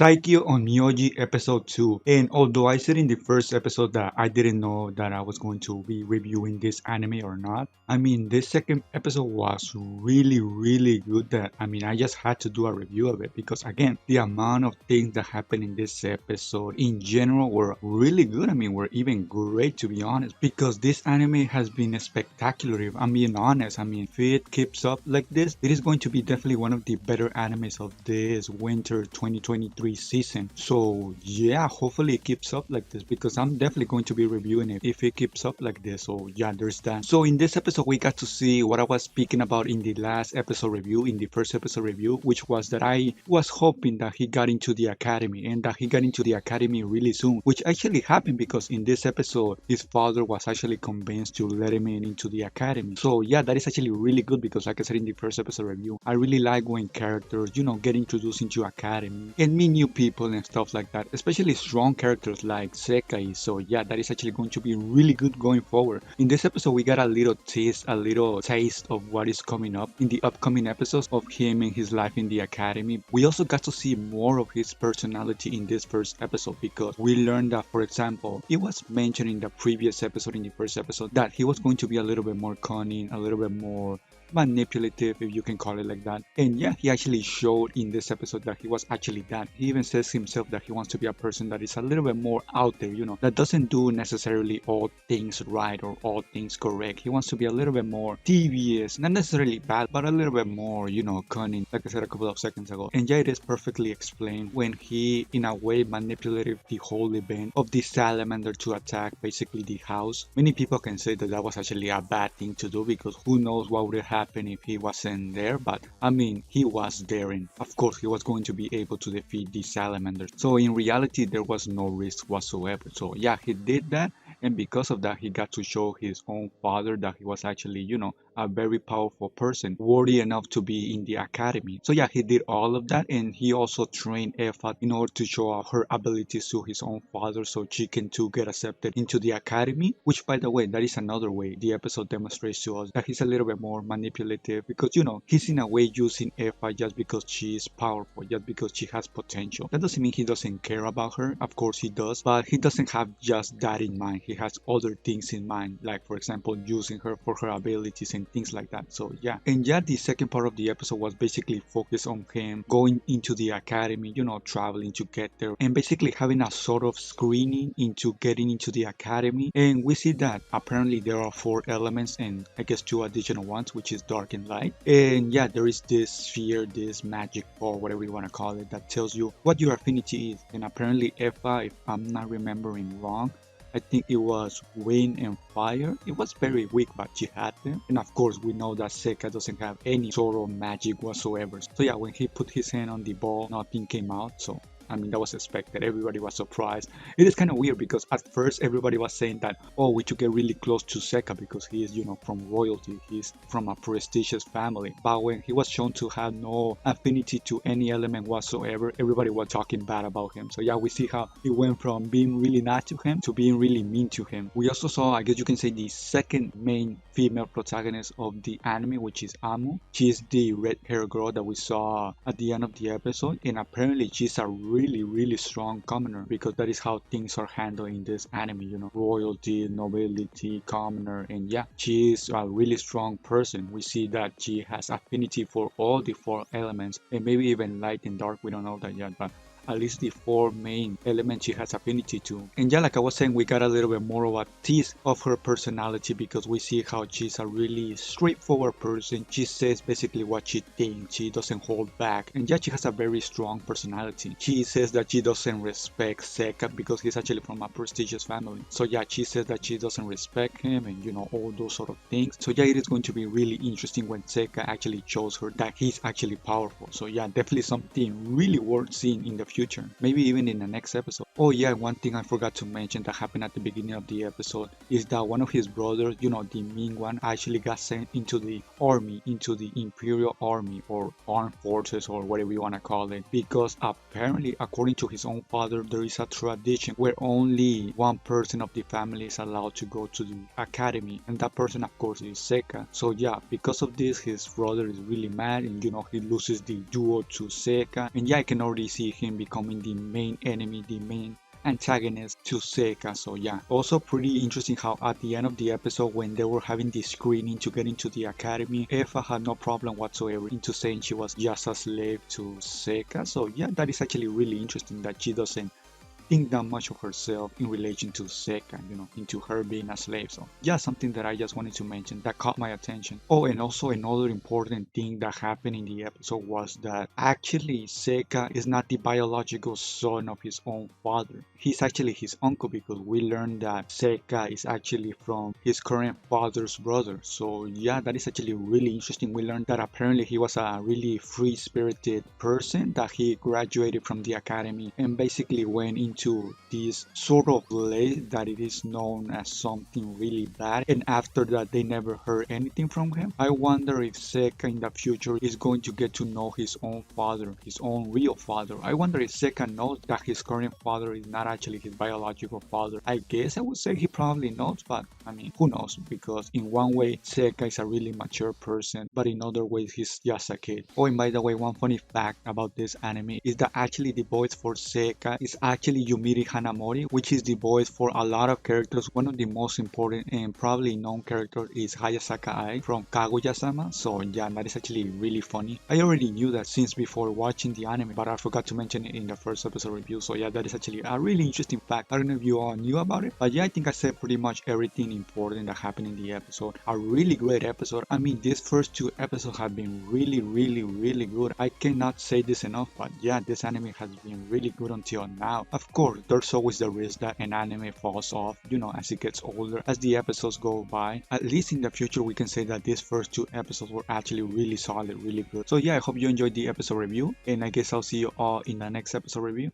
Saikyou Onmyouji episode 2. And although I said in the first episode that I didn't know that I was going to be reviewing this anime or not, I mean, this second episode was really good that, I just had to do a review of it because again, the amount of things that happened in this episode in general were really good. Were even great to be honest because this anime has been spectacular. If I'm being honest, if it keeps up like this, it is going to be definitely one of the better animes of this winter 2023 season. So yeah, hopefully it keeps up like this because I'm definitely going to be reviewing it if it keeps up like this. So yeah, there's that. So in this episode we got to see what I was speaking about in the last episode review, in the first episode review, which was that I was hoping that he got into the academy and that he got into the academy really soon, which actually happened because in this episode his father was actually convinced to let him into the academy. So yeah, that is actually really good because like I said in the first episode review, I really like when characters, get introduced into academy and meet new people and stuff like that, especially strong characters like Seika. So yeah, that is actually going to be really good going forward. In this episode we got a little taste of what is coming up in the upcoming episodes of him and his life in the academy. We also got to see more of his personality in this first episode because we learned that, for example, it was mentioned in the previous episode, in the first episode, that he was going to be a little bit more cunning, a little bit more manipulative, if you can call it like that. And yeah, he actually showed in this episode that he was actually that. He even says himself that he wants to be a person that is a little bit more out there, that doesn't do necessarily all things right or all things correct. He wants to be a little bit more devious, not necessarily bad, but a little bit more, cunning, like I said a couple of seconds ago. And yeah, it is perfectly explained when he, in a way, manipulated the whole event of the salamander to attack basically the house. Many people can say that that was actually a bad thing to do because who knows what would have happened if he wasn't there, but he was there and of course he was going to be able to defeat the salamanders. So in reality there was no risk whatsoever. So yeah, he did that, and because of that he got to show his own father that he was actually, a very powerful person, worthy enough to be in the academy. So yeah, he did all of that, and he also trained Eva in order to show off her abilities to his own father so she can too get accepted into the academy, which by the way, that is another way the episode demonstrates to us that he's a little bit more manipulative because, he's in a way using Eva just because she is powerful, just because she has potential. That doesn't mean he doesn't care about her, of course he does, but he doesn't have just that in mind. He has other things in mind, like for example using her for her abilities and things like that. So yeah, and yeah, the second part of the episode was basically focused on him going into the academy, traveling to get there and basically having a sort of screening into getting into the academy. And we see that apparently there are 4 elements and I guess 2 additional ones, which is dark and light. And yeah, there is this sphere, this magic or whatever you want to call it, that tells you what your affinity is. And apparently Eva, if I'm not remembering wrong, I think it was wind and fire. It was very weak, but she had them. And of course, we know that Seika doesn't have any sort of magic whatsoever. So yeah, when he put his hand on the ball, nothing came out. So that was expected. Everybody was surprised. It is kind of weird because at first everybody was saying that, oh, we should get really close to Seika because he is, from royalty. He's from a prestigious family. But when he was shown to have no affinity to any element whatsoever, everybody was talking bad about him. So yeah, we see how it went from being really nice to him to being really mean to him. We also saw, I guess you can say, the second main female protagonist of the anime, which is Amu. She is the red-haired girl that we saw at the end of the episode, and apparently she's a really strong commoner because that is how things are handled in this anime, royalty, nobility, commoner, and yeah, she is a really strong person. We see that she has affinity for all the 4 elements and maybe even light and dark. We don't know that yet, but at least the 4 main elements she has affinity to. And yeah, like I was saying, we got a little bit more of a tease of her personality because we see how she's a really straightforward person. She says basically what she thinks. She doesn't hold back. And yeah, she has a very strong personality. She says that she doesn't respect Seika because he's actually from a prestigious family. So yeah, she says that she doesn't respect him and all those sort of things. So yeah, it is going to be really interesting when Seika actually shows her that he's actually powerful. So yeah, definitely something really worth seeing in the future, maybe even in the next episode. Oh yeah, one thing I forgot to mention that happened at the beginning of the episode is that one of his brothers, the mean one, actually got sent into the army, into the Imperial Army or Armed Forces or whatever you want to call it, because apparently, according to his own father, there is a tradition where only one person of the family is allowed to go to the academy, and that person of course is Seika. So yeah, because of this, his brother is really mad and he loses the duel to Seika, and yeah, I can already see him becoming the main enemy, the main antagonist to Seika. So yeah, also pretty interesting how at the end of the episode when they were having the screening to get into the academy, Eva had no problem whatsoever into saying she was just a slave to Seika. So yeah, that is actually really interesting that she doesn't think that much of herself in relation to Seika, into her being a slave. So yeah, something that I just wanted to mention that caught my attention. Oh, and also another important thing that happened in the episode was that actually Seika is not the biological son of his own father. He's actually his uncle, because we learned that Seika is actually from his current father's brother. So yeah, that is actually really interesting. We learned that apparently he was a really free-spirited person, that he graduated from the academy and basically went into this sort of place that it is known as something really bad, and after that they never heard anything from him. I wonder if Seika in the future is going to get to know his own father, his own real father. I wonder if Seika knows that his current father is not actually his biological father. I guess I would say he probably knows, but I mean, who knows, because in one way Seika is a really mature person, but in other ways he's just a kid. Oh, and by the way, one funny fact about this anime is that actually the voice for Seika is actually Yumiri Hanamori, which is the voice for a lot of characters. One of the most important and probably known characters is Hayasaka Ai from Kaguya-sama. So yeah, that is actually really funny. I already knew that since before watching the anime, but I forgot to mention it in the first episode review. So yeah, that is actually a really interesting fact. I don't know if you all knew about it, but yeah, I think I said pretty much everything important that happened in the episode. A really great episode. I mean, these first two episodes have been really good. I cannot say this enough, but yeah, this anime has been really good until now. Of course, there's always the risk that an anime falls off, as it gets older, as the episodes go by. At least in the future, we can say that these first two episodes were actually really solid, really good. So yeah, I hope you enjoyed the episode review, and I guess I'll see you all in the next episode review.